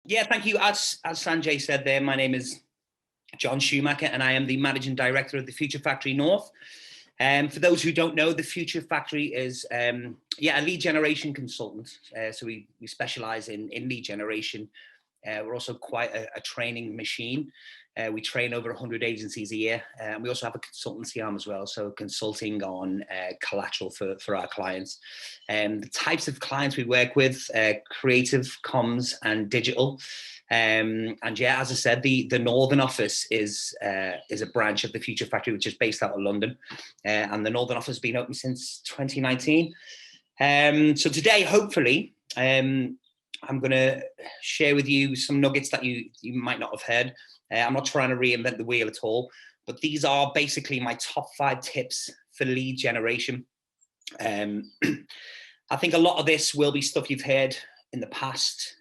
Yeah, thank you. As Sanjay said there, my name is John Schumacher, and I am the Managing Director of the Future Factory North. For those who don't know, the Future Factory is a lead generation consultant. So we specialize in lead generation. We're also quite a training machine. We train over 100 agencies a year. We also have a consultancy arm as well, so consulting on collateral for our clients. The types of clients we work with, creative, comms, and digital. And yeah, as I said, the Northern office is a branch of the Future Factory, which is based out of London. And the Northern office has been open since 2019. So today, hopefully, I'm going to share with you some nuggets that you might not have heard. I'm not trying to reinvent the wheel at all, but these are basically my top 5 tips for lead generation. I think a lot of this will be stuff you've heard in the past,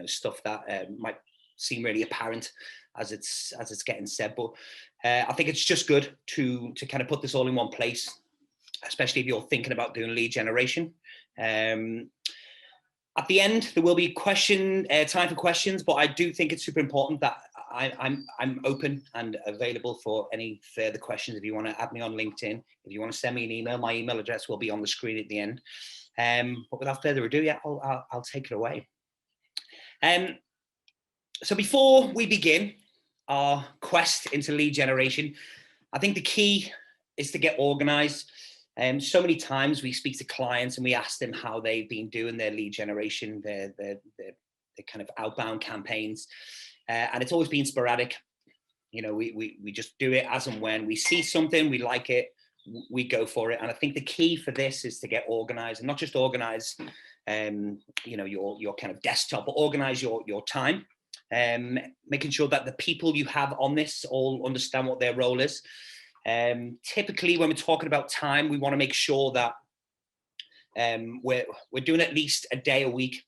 stuff that might seem really apparent as it's getting said, but I think it's just good to kind of put this all in one place, especially if you're thinking about doing lead generation. At the end, there will be time for questions, but I do think it's super important that I'm open and available for any further questions. If you want to add me on LinkedIn, if you want to send me an email, my email address will be on the screen at the end. But without further ado, I'll take it away. So before we begin our quest into lead generation, I think the key is to get organized. So many times we speak to clients and we ask them how they've been doing their lead generation, their kind of outbound campaigns, and it's always been sporadic. We just do it as and when we see something, we like it, we go for it. And I think the key for this is to get organized, and not just organize, your kind of desktop, but organize your time, making sure that the people you have on this all understand what their role is. Typically, when we're talking about time, we want to make sure that we're doing at least a day a week.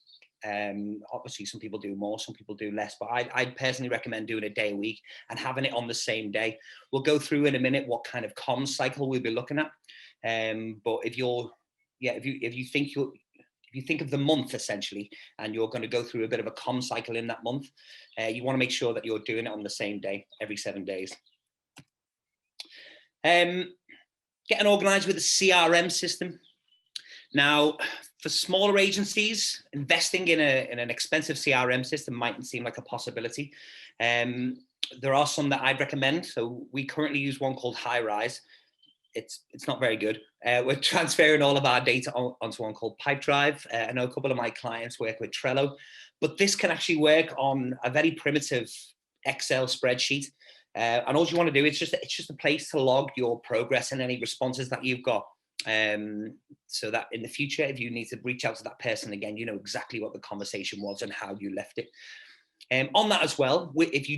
Obviously, some people do more, some people do less, but I personally recommend doing a day a week and having it on the same day. We'll go through in a minute what kind of comms cycle we'll be looking at. But if you think of the month essentially, and you're going to go through a bit of a comm cycle in that month, you want to make sure that you're doing it on the same day every 7 days. Getting organized with a CRM system. Now, for smaller agencies, investing in an expensive CRM system mightn't seem like a possibility. There are some that I'd recommend. So we currently use one called Highrise. It's not very good. We're transferring all of our data onto one called Pipedrive. I know a couple of my clients work with Trello, but this can actually work on a very primitive Excel spreadsheet. And all you want to do is it's just a place to log your progress and any responses that you've got. So that in the future, if you need to reach out to that person again, you know exactly what the conversation was and how you left it. On that as well, if you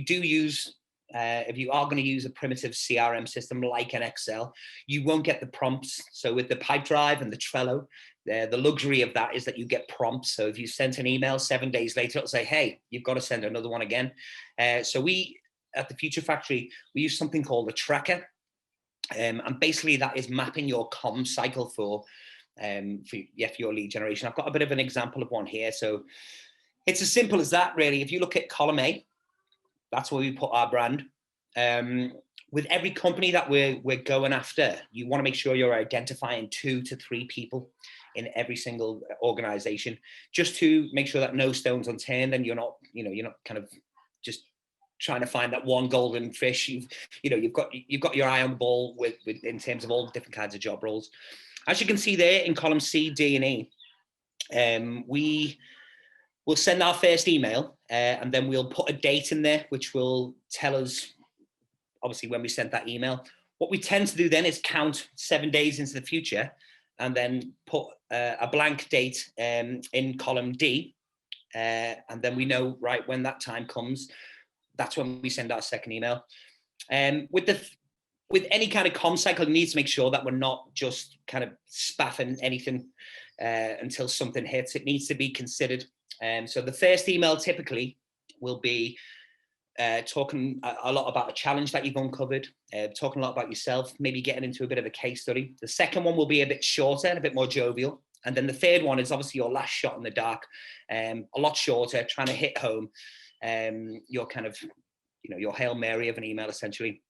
are going to use a primitive CRM system like an Excel, you won't get the prompts. So with the Pipedrive and the Trello, the luxury of that is that you get prompts. So if you sent an email 7 days later, it'll say, hey, you've got to send another one again. So we at the Future Factory, we use something called a tracker. And basically that is mapping your comm cycle for your lead generation. I've got a bit of an example of one here. So it's as simple as that, really. If you look at column A, that's where we put our brand. With every company that we're going after, you want to make sure you're identifying 2 to 3 people in every single organization, just to make sure that no stone's unturned and you're not kind of just trying to find that one golden fish. You've got your eye on the ball with in terms of all the different kinds of job roles. As you can see there in column C, D, and E, we will send our first email and then we'll put a date in there, which will tell us obviously when we sent that email. What we tend to do then is count 7 days into the future and then put a blank date in column D. And then we know, right, when that time comes, that's when we send our second email. With any kind of comm cycle, we need to make sure that we're not just kind of spaffing anything until something hits. It needs to be considered. So the first email typically will be talking a lot about a challenge that you've uncovered, talking a lot about yourself, maybe getting into a bit of a case study. The second one will be a bit shorter and a bit more jovial. And then the third one is obviously your last shot in the dark, a lot shorter, trying to hit home your kind of, your Hail Mary of an email essentially.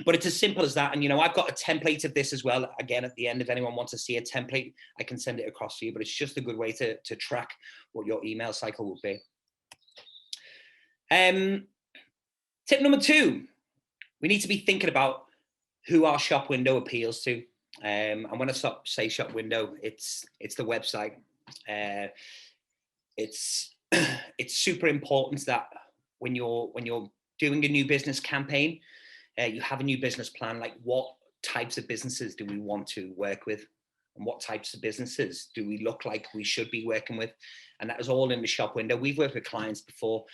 But it's as simple as that. And, I've got a template of this as well. Again, at the end, if anyone wants to see a template, I can send it across to you, but it's just a good way to track what your email cycle will be. Tip number 2, we need to be thinking about who our shop window appeals to. And when I say shop window, it's the website. It's super important that when you're doing a new business campaign, you have a new business plan, like what types of businesses do we want to work with? And what types of businesses do we look like we should be working with? And that is all in the shop window. We've worked with clients before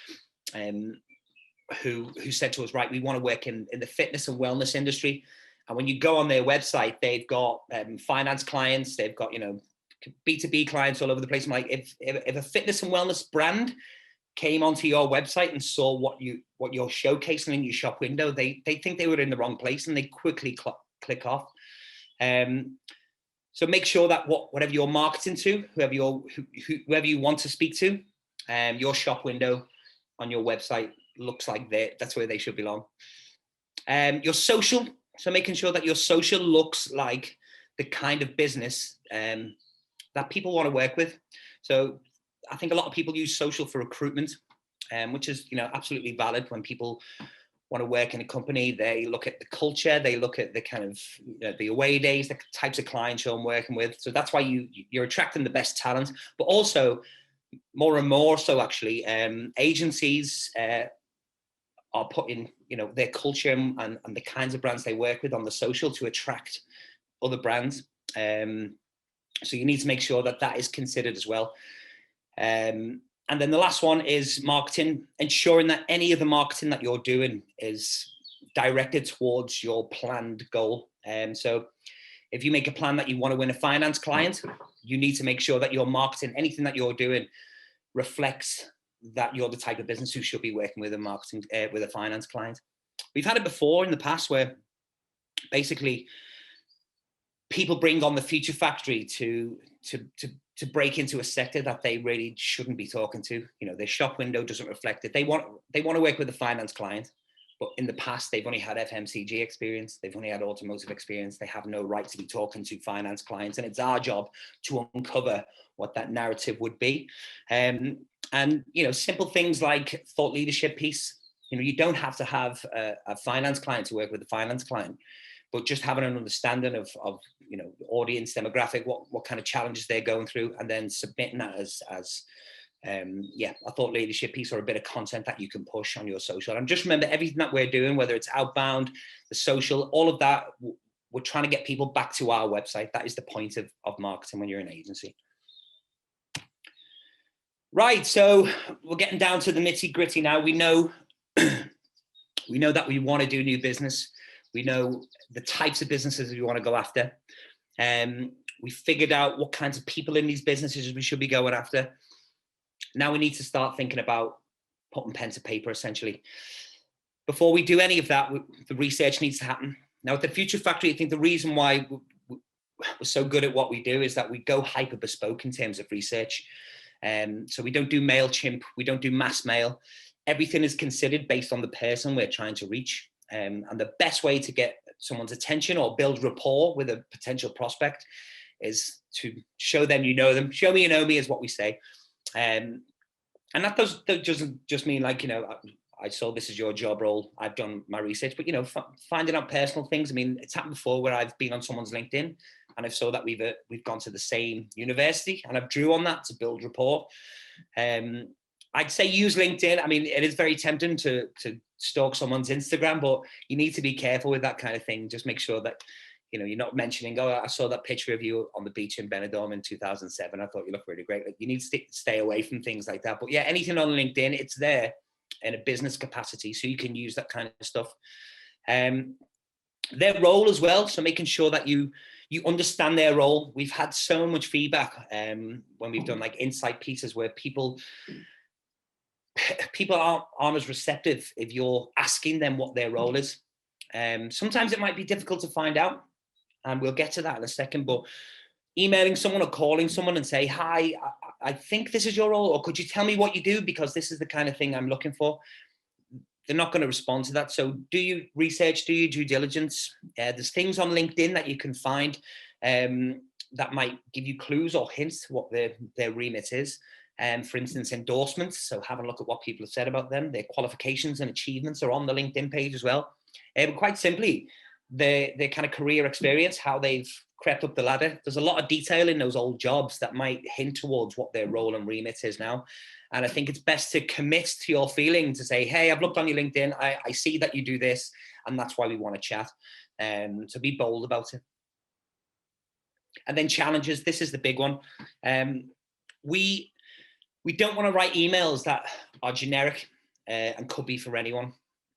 who said to us, right, we want to work in the fitness and wellness industry. And when you go on their website, they've got finance clients, they've got, B2B clients all over the place. I'm like, if a fitness and wellness brand came onto your website and saw what you're showcasing in your shop window, they think they were in the wrong place and they quickly click off. So make sure that whatever you're marketing to, whoever you want to speak to, your shop window on your website looks like that's where they should belong. Your social, so making sure that your social looks like the kind of business that people want to work with. So I think a lot of people use social for recruitment, which is absolutely valid. When people want to work in a company, they look at the culture, they look at the kind of the away days, the types of clients I'm working with. So that's why you're attracting the best talent. But also, more and more so actually, agencies are putting their culture and the kinds of brands they work with on the social to attract other brands. So you need to make sure that is considered as well. And then the last one is marketing, ensuring that any of the marketing that you're doing is directed towards your planned goal. So if you make a plan that you want to win a finance client, you need to make sure that your marketing, anything that you're doing, reflects that you're the type of business who should be working with a marketing with a finance client. We've had it before in the past where basically people bring on the Future Factory to break into a sector that they really shouldn't be talking to. Their shop window doesn't reflect it. They want to work with a finance client, but in the past they've only had FMCG experience. They've only had automotive experience. They have no right to be talking to finance clients, and it's our job to uncover what that narrative would be. And simple things like thought leadership piece. You don't have to have a finance client to work with a finance client, but just having an understanding of audience demographic, what kind of challenges they're going through, and then submitting that as a thought leadership piece or a bit of content that you can push on your social. And just remember, everything that we're doing, whether it's outbound, the social, all of that, we're trying to get people back to our website. That is the point of marketing when you're an agency. Right, so we're getting down to the nitty gritty now. We know that we want to do new business. We know the types of businesses we want to go after. We figured out what kinds of people in these businesses we should be going after. Now we need to start thinking about putting pen to paper, essentially. Before we do any of that, the research needs to happen. Now, at the Future Factory, I think the reason why we're so good at what we do is that we go hyper bespoke in terms of research. So we don't do MailChimp, we don't do mass mail. Everything is considered based on the person we're trying to reach. And the best way to get someone's attention or build rapport with a potential prospect is to show them you know them. Show me you know me is what we say. And that doesn't just mean like, I saw this is your job role, I've done my research, but finding out personal things. I mean, it's happened before where I've been on someone's LinkedIn and I saw that we've gone to the same university, and I've drew on that to build rapport. I'd say use LinkedIn. I mean, it is very tempting to stalk someone's Instagram, but you need to be careful with that kind of thing. Just make sure that you're not mentioning, oh, I saw that picture of you on the beach in Benidorm in 2007. I thought you looked really great. Like, you need to stay away from things like that. But yeah, anything on LinkedIn, it's there in a business capacity, so you can use that kind of stuff. Their role as well, so making sure that you understand their role. We've had so much feedback when we've done like insight pieces where people aren't as receptive if you're asking them what their role is. Sometimes it might be difficult to find out, and we'll get to that in a second, but emailing someone or calling someone and say, hi, I think this is your role, or could you tell me what you do, because this is the kind of thing I'm looking for. They're not going to respond to that. So do your research, do your due diligence. There's things on LinkedIn that you can find that might give you clues or hints what their remit is. For instance, endorsements. So have a look at what people have said about them. Their qualifications and achievements are on the LinkedIn page as well. But quite simply, their kind of career experience, how they've crept up the ladder. There's a lot of detail in those old jobs that might hint towards what their role and remit is now. And I think it's best to commit to your feeling, to say, hey, I've looked on your LinkedIn. I see that you do this, and that's why we want to chat. So be bold about it. And then challenges. This is the big one. We don't want to write emails that are generic and could be for anyone.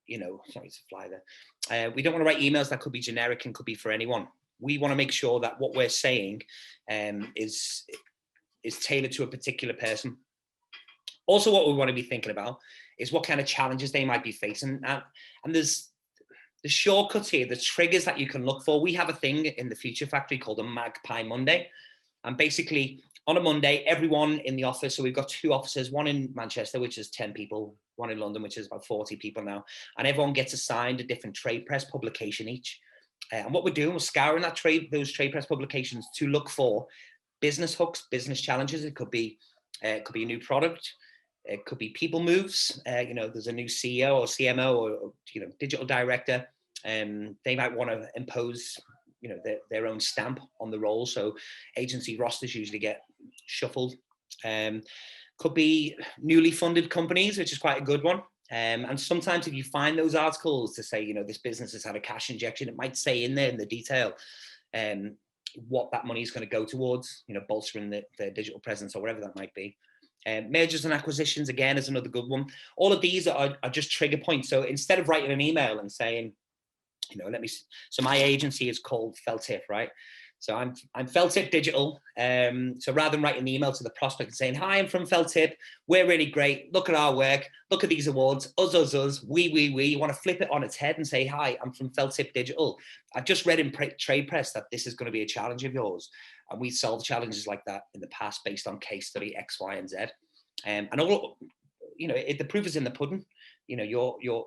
Sorry to fly there. We don't want to write emails that could be generic and could be for anyone. We want to make sure that what we're saying is tailored to a particular person. Also, what we want to be thinking about is what kind of challenges they might be facing. And there's the shortcuts here, the triggers that you can look for. We have a thing in the Future Factory called a Magpie Monday. And basically, on a Monday, everyone in the office, so we've got 2 offices, one in Manchester, which is 10 people, one in London, which is about 40 people now. And everyone gets assigned a different trade press publication each. And what we're doing, we're scouring those trade press publications to look for business hooks, business challenges. It could be a new product. It could be people moves. There's a new CEO or CMO or digital director, and they might want to impose their own stamp on the role. So agency rosters usually get shuffled. Could be newly funded companies, which is quite a good one. And sometimes if you find those articles to say, this business has had a cash injection, it might say in there in the detail what that money is going to go towards, bolstering their digital presence or whatever that might be. Mergers and acquisitions, again, is another good one. All of these are just trigger points. So instead of writing an email and saying, so my agency is called Feltip, right? So I'm Feltip Digital. So rather than writing an email to the prospect and saying, hi, I'm from Feltip, we're really great, look at our work, look at these awards, us, we, you want to flip it on its head and say, hi, I'm from Feltip Digital. I've just read in trade press that this is going to be a challenge of yours. And we solved challenges like that in the past based on case study X, Y, and Z. And all, the proof is in the pudding. You're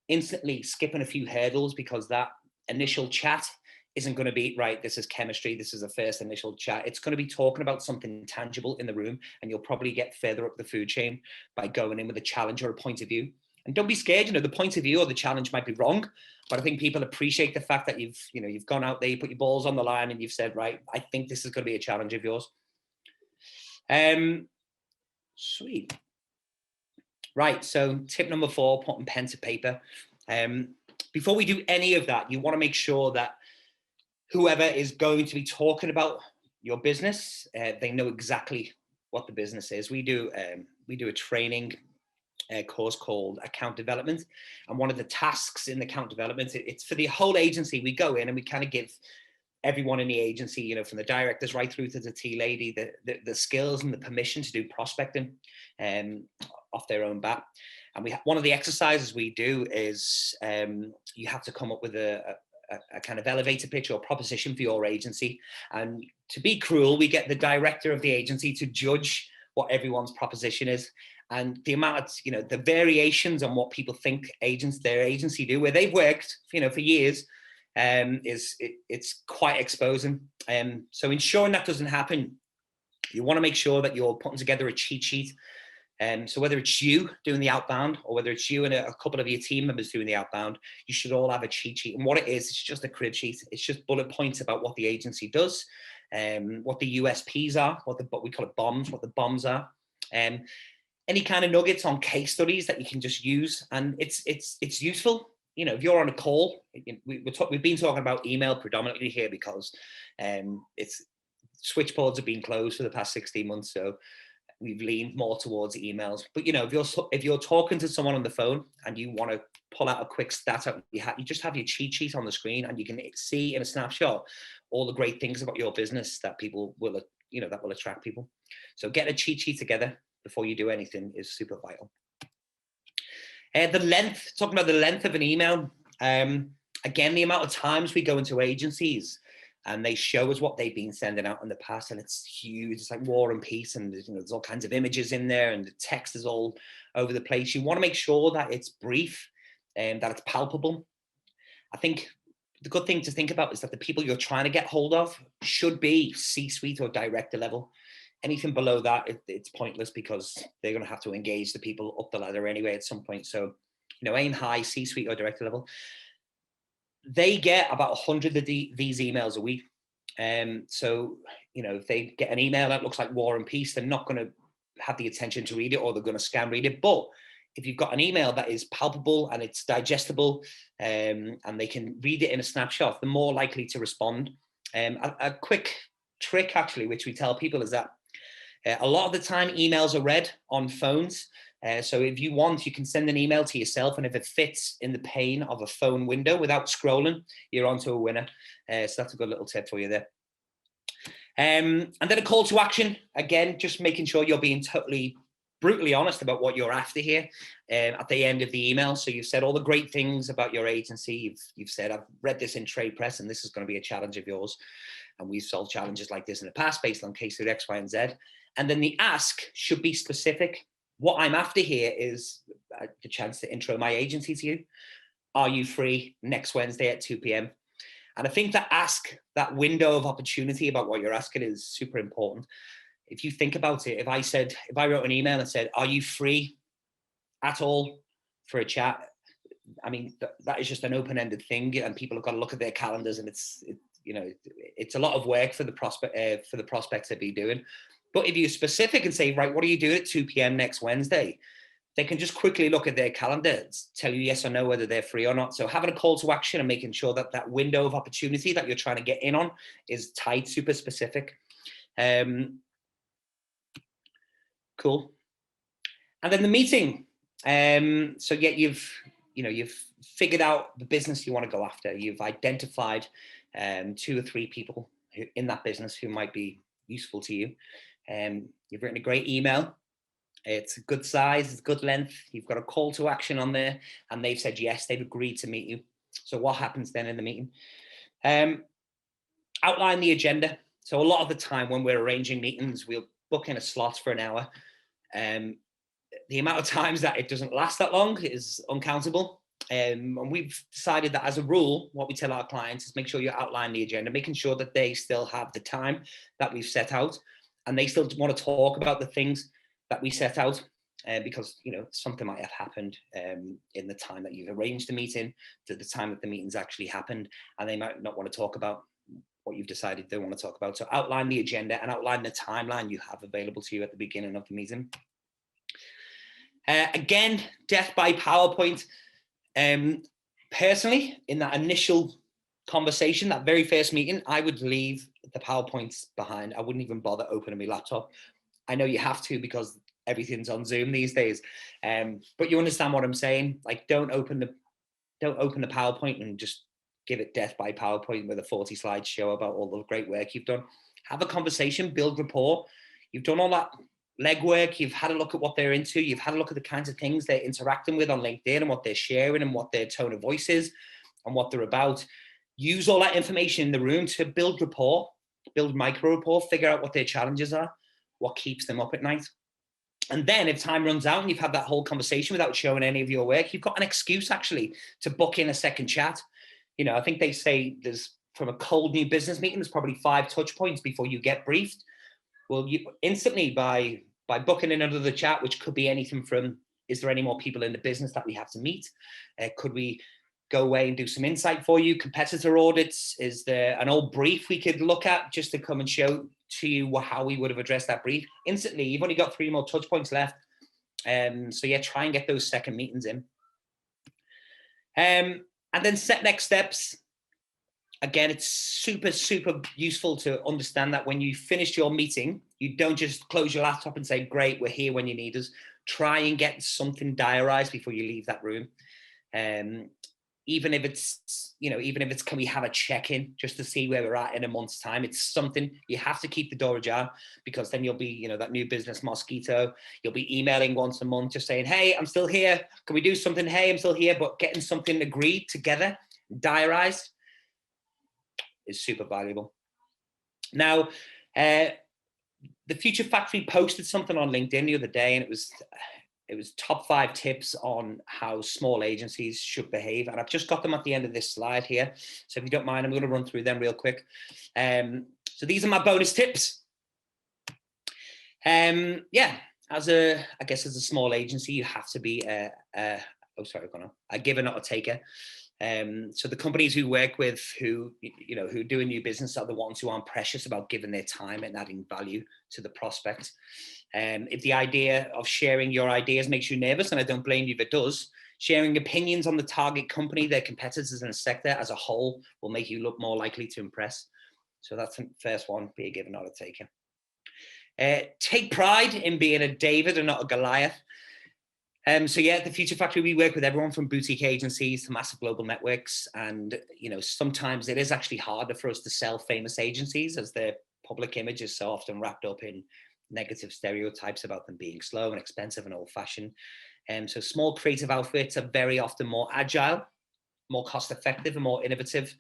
instantly skipping a few hurdles because that initial chat isn't going to be, right, this is chemistry, this is the first initial chat. It's going to be talking about something tangible in the room, and you'll probably get further up the food chain by going in with a challenge or a point of view. And don't be scared, the point of view or the challenge might be wrong, but I think people appreciate the fact that you've gone out there, you put your balls on the line and you've said, right, I think this is going to be a challenge of yours. Sweet. Right, so tip number 4, putting pen to paper. Before we do any of that, you want to make sure that whoever is going to be talking about your business, they know exactly what the business is. We do a training course called Account Development, and one of the tasks in account development, it's for the whole agency. We go in and we kind of give everyone in the agency, from the directors right through to the tea lady, the skills and the permission to do prospecting off their own bat. And one of the exercises we do is you have to come up with a kind of elevator pitch or proposition for your agency. And to be cruel, we get the director of the agency to judge what everyone's proposition is. And the amount of, the variations on what people think their agency do, where they've worked, for years, it's quite exposing. So ensuring that doesn't happen, you want to make sure that you're putting together a cheat sheet. So whether it's you doing the outbound or whether it's you and a couple of your team members doing the outbound, you should all have a cheat sheet. And what it is, it's just a crib sheet. It's just bullet points about what the agency does, what the USPs are, what we call it bombs, what the bombs are. Any kind of nuggets on case studies that you can just use. And it's useful. If you're on a call, we've been talking about email predominantly here because switchboards have been closed for the past 16 months. So we've leaned more towards emails. But if you're talking to someone on the phone and you want to pull out a quick stat out, you just have your cheat sheet on the screen, and you can see in a snapshot all the great things about your business that people will, that will attract people. So get a cheat sheet together before you do anything is super vital. Talking about the length of an email. Again, the amount of times we go into agencies and they show us what they've been sending out in the past, and it's huge. It's like War and Peace, and there's all kinds of images in there, and the text is all over the place. You want to make sure that it's brief and that it's palpable. I think the good thing to think about is that the people you're trying to get hold of should be C-suite or director level. Anything below that, it's pointless, because they're going to have to engage the people up the ladder anyway at some point. So, aim high, C-suite or director level. They get about 100 of these emails a week. So, if they get an email that looks like War and Peace, they're not going to have the attention to read it, or they're going to scan read it. But if you've got an email that is palpable and it's digestible, and they can read it in a snapshot, they're more likely to respond. A quick trick, actually, which we tell people is that a lot of the time emails are read on phones. So if you want, you can send an email to yourself, and if it fits in the pane of a phone window without scrolling, you're onto a winner. So that's a good little tip for you there. And then a call to action, again, just making sure you're being totally brutally honest about what you're after here at the end of the email. So you've said all the great things about your agency. You've said, I've read this in trade press, and this is going to be a challenge of yours. And we've solved challenges like this in the past based on case through X, Y, and Z. And then the ask should be specific. What I'm after here is the chance to intro my agency to you. Are you free next Wednesday at 2 p.m.? And I think that ask, that window of opportunity about what you're asking, is super important. If you think about it, if I wrote an email and said, are you free at all for a chat? I mean, that is just an open-ended thing, and people have got to look at their calendars, and it's a lot of work for the prospects to be doing. But if you're specific and say, right, what are you doing at 2 p.m. next Wednesday? They can just quickly look at their calendar, tell you yes or no whether they're free or not. So having a call to action and making sure that that window of opportunity that you're trying to get in on is tight, super specific. Cool. And then the meeting. So yeah, you've figured out the business you want to go after. You've identified 2 or 3 people in that business who might be useful to you. You've written a great email. It's a good size, it's good length. You've got a call to action on there, and they've said yes, they've agreed to meet you. So what happens then in the meeting? Outline the agenda. So a lot of the time when we're arranging meetings, we'll book in a slot for an hour. The amount of times that it doesn't last that long is uncountable. And we've decided that as a rule, what we tell our clients is make sure you outline the agenda, making sure that they still have the time that we've set out, and they still want to talk about the things that we set out, because something might have happened in the time that you've arranged the meeting to the time that the meeting's actually happened, and they might not want to talk about what you've decided they want to talk about. So outline the agenda and outline the timeline you have available to you at the beginning of the meeting. Again, death by PowerPoint. Personally, in that initial conversation, that very first meeting, I would leave the PowerPoints behind. I wouldn't even bother opening my laptop. I know you have to, because everything's on Zoom these days. But you understand what I'm saying. Like, don't open the PowerPoint and just give it death by PowerPoint with a 40-slide show about all the great work you've done. Have a conversation, build rapport. You've done all that legwork. You've had a look at what they're into. You've had a look at the kinds of things they're interacting with on LinkedIn, and what they're sharing, and what their tone of voice is, and what they're about. Use all that information in the room to build rapport, build micro rapport, figure out what their challenges are, what keeps them up at night. And then if time runs out and you've had that whole conversation without showing any of your work, you've got an excuse actually to book in a second chat. I think they say from a cold new business meeting, there's probably 5 touch points before you get briefed. Well, you instantly by booking in another chat, which could be anything from, is there any more people in the business that we have to meet? Could we go away and do some insight for you? Competitor audits. Is there an old brief we could look at just to come and show to you how we would have addressed that brief? Instantly, you've only got 3 more touch points left. So yeah, try and get those second meetings in. And then set next steps. Again, it's super, super useful to understand that when you finished your meeting, you don't just close your laptop and say, great, we're here when you need us. Try and get something diarized before you leave that room. Even if it's, can we have a check-in just to see where we're at in a month's time? It's something you have to keep the door ajar, because then you'll be, that new business mosquito. You'll be emailing once a month, just saying, hey, I'm still here. Can we do something? Hey, I'm still here. But getting something agreed together, diarized. is super valuable. Now, the Future Factory posted something on LinkedIn the other day, and it was top 5 tips on how small agencies should behave. And I've just got them at the end of this slide here. So if you don't mind, I'm going to run through them real quick. So these are my bonus tips. Yeah, as a small agency, you have to be a giver, not a taker. So the companies we work with who do a new business are the ones who aren't precious about giving their time and adding value to the prospect. If the idea of sharing your ideas makes you nervous, and I don't blame you if it does, sharing opinions on the target company, their competitors in the sector as a whole will make you look more likely to impress. So that's the first one, be a giver, not a taker. Take pride in being a David and not a Goliath. So yeah, at the Future Factory, we work with everyone from boutique agencies to massive global networks. And, sometimes it is actually harder for us to sell famous agencies as their public image is so often wrapped up in negative stereotypes about them being slow and expensive and old fashioned. So small creative outfits are very often more agile, more cost effective and more innovative.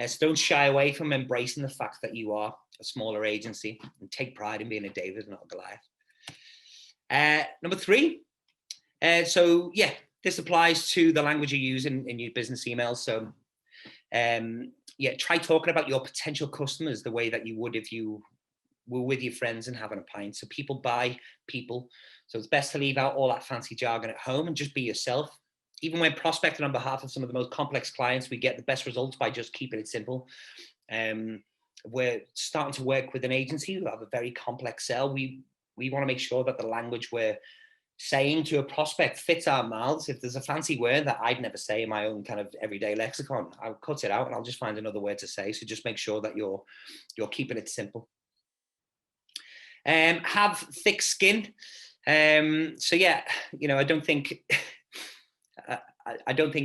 So don't shy away from embracing the fact that you are a smaller agency and take pride in being a David, not a Goliath. Number 3. So yeah, this applies to the language you use in your business emails. So yeah, try talking about your potential customers the way that you would if you were with your friends and having a pint. So people buy people. So it's best to leave out all that fancy jargon at home and just be yourself. Even when prospecting on behalf of some of the most complex clients, we get the best results by just keeping it simple. We're starting to work with an agency who have a very complex sell. We want to make sure that the language we're saying to a prospect fits our mouths. If there's a fancy word that I'd never say in my own kind of everyday lexicon, I'll cut it out and I'll just find another word to say. So just make sure that you're keeping it simple. Have thick skin. So yeah, I don't think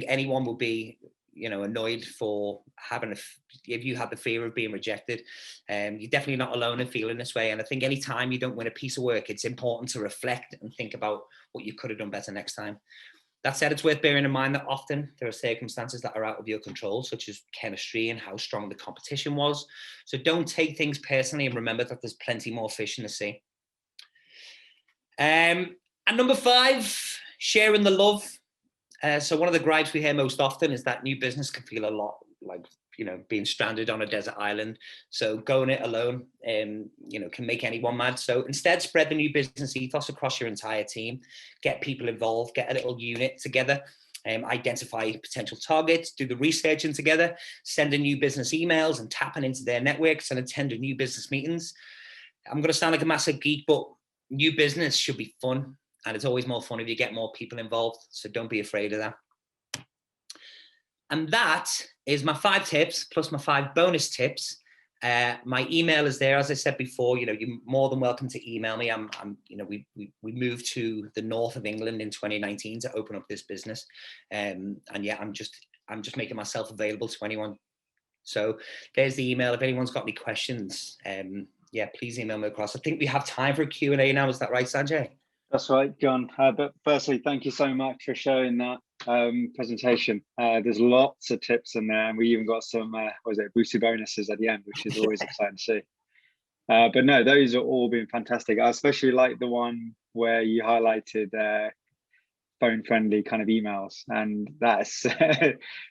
anyone will be annoyed for if you have the fear of being rejected. You're definitely not alone in feeling this way. And I think anytime you don't win a piece of work, it's important to reflect and think about what you could have done better next time. That said, it's worth bearing in mind that often there are circumstances that are out of your control, such as chemistry and how strong the competition was. So don't take things personally and remember that there's plenty more fish in the sea. And number 5, sharing the love. So one of the gripes we hear most often is that new business can feel a lot like, being stranded on a desert island. So going it alone, can make anyone mad. So instead, spread the new business ethos across your entire team, get people involved, get a little unit together, identify potential targets, do the researching together, send in new business emails and tapping into their networks and attend new business meetings. I'm going to sound like a massive geek, but new business should be fun. And it's always more fun if you get more people involved. So don't be afraid of that. And that is my 5 tips plus my 5 bonus tips. My email is there. As I said before, you're more than welcome to email me. We moved to the north of England in 2019 to open up this business. And yeah, I'm just making myself available to anyone. So there's the email. If anyone's got any questions, yeah, please email me across. I think we have time for a Q&A now. Is that right, Sanjay? That's right, John. But firstly, thank you so much for showing that presentation. There's lots of tips in there, and we even got some boosted bonuses at the end, which is always exciting to see. But no, those are all been fantastic. I especially like the one where you highlighted phone-friendly kind of emails, and that's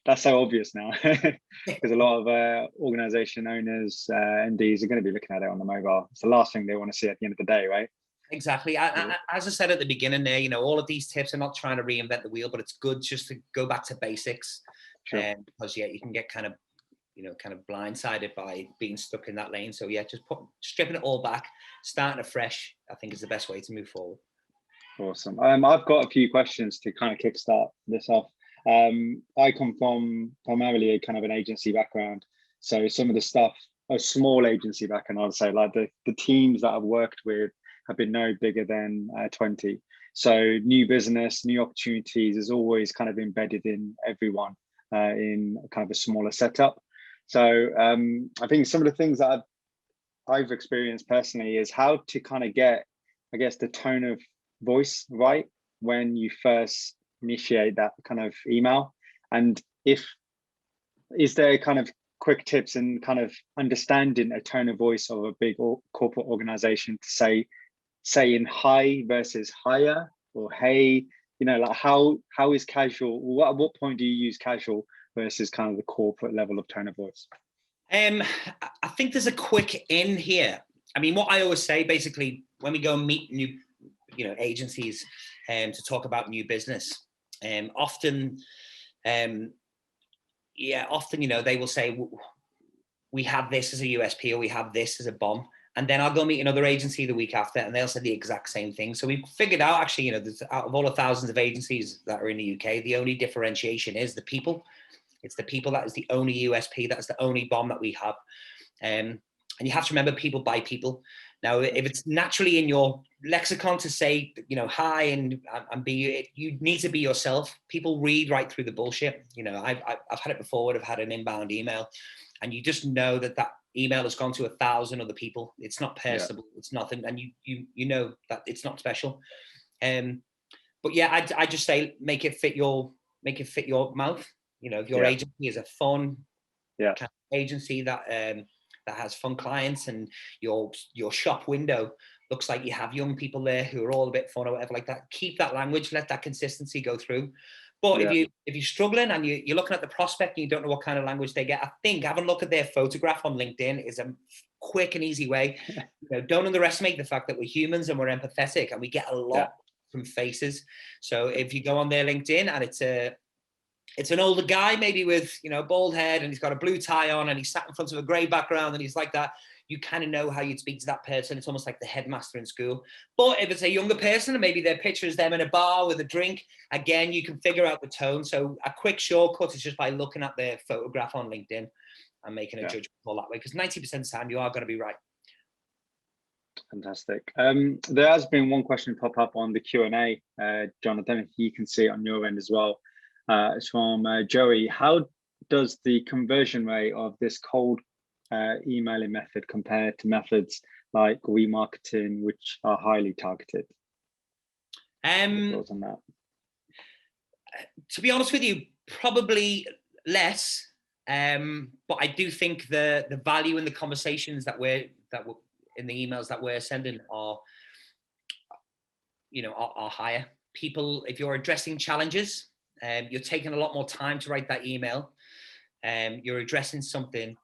that's so obvious now because a lot of organization owners, MDs are going to be looking at it on the mobile. It's the last thing they want to see at the end of the day, right? Exactly. As I said at the beginning there, all of these tips are not trying to reinvent the wheel, but it's good just to go back to basics. Sure. Because yeah, you can get kind of blindsided by being stuck in that lane. So yeah, just stripping it all back, starting afresh, I think is the best way to move forward. Awesome. I've got a few questions to kind of kickstart this off. I come from primarily a kind of an agency background. So some of the stuff, a small agency background, I'd say, like the teams that I've worked with have been no bigger than 20. So new business, new opportunities is always kind of embedded in everyone in kind of a smaller setup. So I think some of the things that I've experienced personally is how to kind of get, I guess, the tone of voice right when you first initiate that kind of email. And is there kind of quick tips and kind of understanding a tone of voice of a big corporate organization to say in hi versus higher or hey, you know, like how is casual? At what point do you use casual versus kind of the corporate level of tone of voice? I think there's a quick in here. I mean, what I always say, basically, when we go and meet new, agencies, to talk about new business, often, they will say, we have this as a USP or we have this as a bomb. And then I'll go meet another agency the week after and they'll say the exact same thing. So we've figured out, actually, out of all the thousands of agencies that are in the UK, the only differentiation is the people. It's the people that is the only USP, that is the only bomb that we have. And you have to remember, people buy people. Now, if it's naturally in your lexicon to say, hi and be, you need to be yourself. People read right through the bullshit. I've had it before where I've had an inbound email and you just know that email has gone to 1,000 other people. It's not personable. Yeah. It's nothing. And you know that it's not special. But yeah, I just say, make it fit your mouth. If your agency is a fun kind of agency that has fun clients and your shop window looks like you have young people there who are all a bit fun or whatever like that, keep that language, let that consistency go through. But if you're struggling and you're looking at the prospect and you don't know what kind of language they get, I think having a look at their photograph on LinkedIn is a quick and easy way. Don't underestimate the fact that we're humans and we're empathetic and we get a lot from faces. So if you go on their LinkedIn and it's an older guy, maybe with, bald head and he's got a blue tie on and he's sat in front of a grey background and he's like that, you kind of know how you'd speak to that person. It's almost like the headmaster in school. But if it's a younger person and maybe their picture is them in a bar with a drink, again, you can figure out the tone. So a quick shortcut is just by looking at their photograph on LinkedIn and making a judgment call that way, because 90% of the time you are going to be right. Fantastic. There has been one question pop up on the Q&A, John. I don't know if you can see it on your end as well. It's from Joey. How does the conversion rate of this cold emailing method compare to methods like remarketing, which are highly targeted? Thoughts on that? To be honest with you, probably less. But I do think the value in the conversations that we're in the emails that we're sending are higher. People, if you're addressing challenges, you're taking a lot more time to write that email. You're addressing something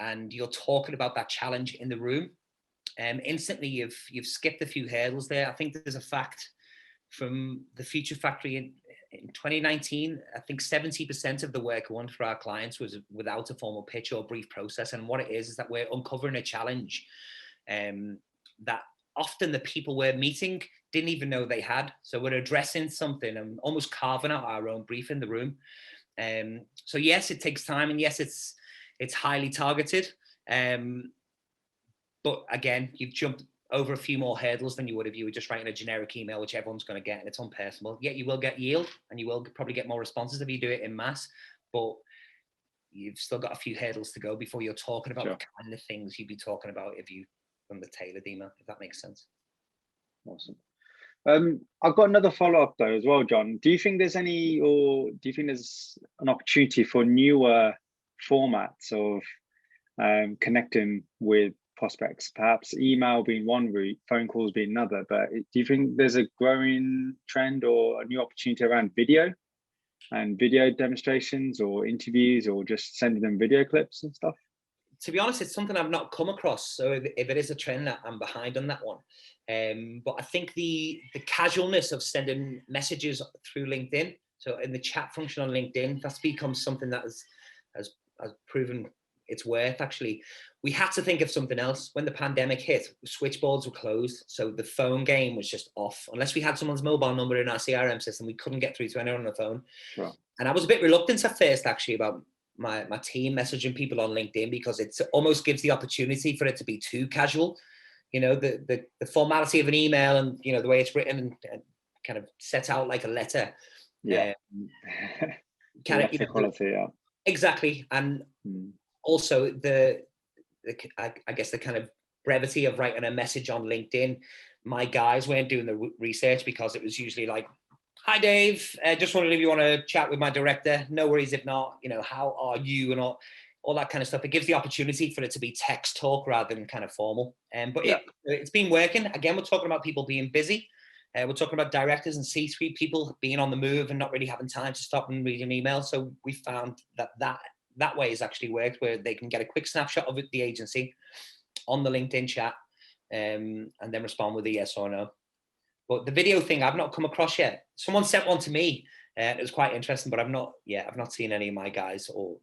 and you're talking about that challenge in the room. Instantly, you've skipped a few hurdles there. I think there's a fact from the Future Factory in 2019, I think 70% of the work won for our clients was without a formal pitch or brief process. And what it is that we're uncovering a challenge that often the people we're meeting didn't even know they had. So we're addressing something and almost carving out our own brief in the room. So yes, it takes time, and yes, it's highly targeted. But again, you've jumped over a few more hurdles than you would if you were just writing a generic email, which everyone's going to get, and it's unpersonal. Yet you will get yield, and you will probably get more responses if you do it in mass. But you've still got a few hurdles to go before you're talking about the kind of things you'd be talking about if you from the tailored email, if that makes sense. Awesome. I've got another follow-up though as well, John. Do you think there's an opportunity for newer formats of connecting with prospects? Perhaps email being one route, phone calls being another. But do you think there's a growing trend or a new opportunity around video and video demonstrations or interviews or just sending them video clips and stuff? To be honest, it's something I've not come across. So if it is a trend, I'm behind on that one. But I think the casualness of sending messages through LinkedIn, so in the chat function on LinkedIn, that's become something that has proven its worth. Actually, we had to think of something else. When the pandemic hit, switchboards were closed. So the phone game was just off. Unless we had someone's mobile number in our CRM system, we couldn't get through to anyone on the phone. Sure. And I was a bit reluctant at first, actually, about my team messaging people on LinkedIn, because it almost gives the opportunity for it to be too casual. The formality of an email and, the way it's written and kind of set out like a letter. Yeah. Quality, yeah. Exactly. And also I guess the kind of brevity of writing a message on LinkedIn. My guys weren't doing the research, because it was usually like, "Hi, Dave. Just wondered if you want to chat with my director. No worries if not. How are you?" And all. all that kind of stuff. It gives the opportunity for it to be text talk rather than kind of formal. But Yeah. it's been working. Again, we're talking about people being busy. We're talking about directors and C-suite people being on the move and not really having time to stop and read an email. So we found that way has actually worked, where they can get a quick snapshot of the agency on the LinkedIn chat, and then respond with a yes or no. But the video thing I've not come across yet. Someone sent one to me. It was quite interesting, but I've not seen any of my guys or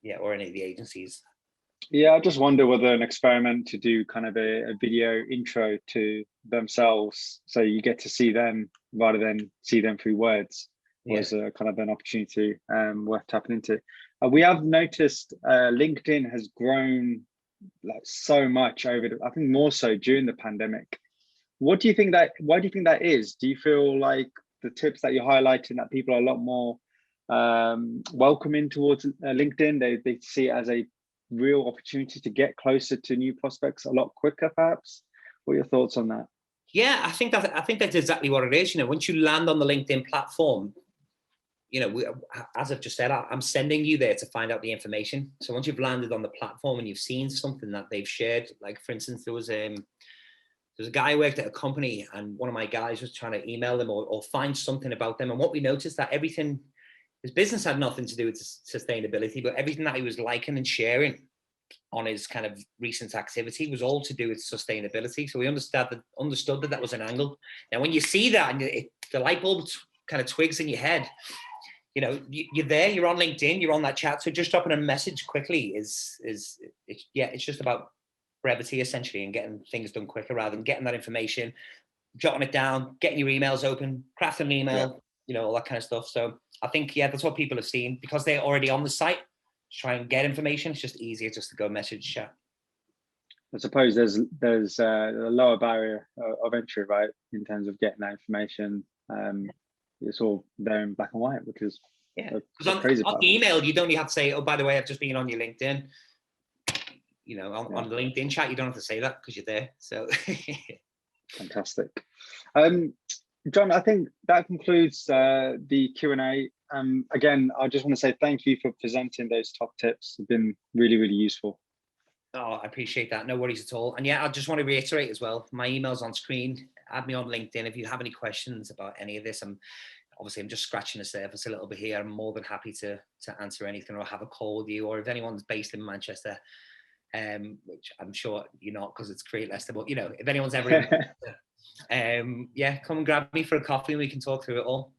any of the agencies. Yeah, I just wonder whether an experiment to do kind of a video intro to themselves, so you get to see them rather than see them through words, was kind of an opportunity worth tapping into. We have noticed LinkedIn has grown like so much over, I think more so during the pandemic. Why do you think that is? Do you feel like the tips that you're highlighting, that people are a lot more welcoming towards LinkedIn? They see it as a real opportunity to get closer to new prospects a lot quicker, perhaps? What are your thoughts on that? Yeah, I think that's exactly what it is. Once you land on the LinkedIn platform, as I've just said, I'm sending you there to find out the information. So once you've landed on the platform and you've seen something that they've shared, like for instance, there was a guy who worked at a company, and one of my guys was trying to email them or find something about them. And what we noticed, that everything, his business had nothing to do with sustainability, but everything that he was liking and sharing on his kind of recent activity was all to do with sustainability. So we understood that was an angle. Now, when you see that, and the light bulb kind of twigs in your head, you're there, you're on LinkedIn, you're on that chat. So just dropping a message quickly it's just about brevity essentially, and getting things done quicker rather than getting that information, jotting it down, getting your emails open, crafting an email, all that kind of stuff. So I think, that's what people have seen, because they're already on the site to try and get information. It's just easier just to go message chat. I suppose there's a lower barrier of entry, right, in terms of getting that information. It's all there in black and white, which is because on the email you don't have to say, oh, by the way, I've just been on your LinkedIn. On the LinkedIn chat, you don't have to say that because you're there. So fantastic. John, I think that concludes the Q&A. Again, I just want to say thank you for presenting those top tips. It's been really, really useful. Oh, I appreciate that. No worries at all. And I just want to reiterate as well, my email's on screen. Add me on LinkedIn if you have any questions about any of this. I'm just scratching the surface a little bit here. I'm more than happy to answer anything, or have a call with you, or if anyone's based in Manchester, which I'm sure you're not, because it's Create Leicester, but if anyone's ever in, come and grab me for a coffee and we can talk through it all.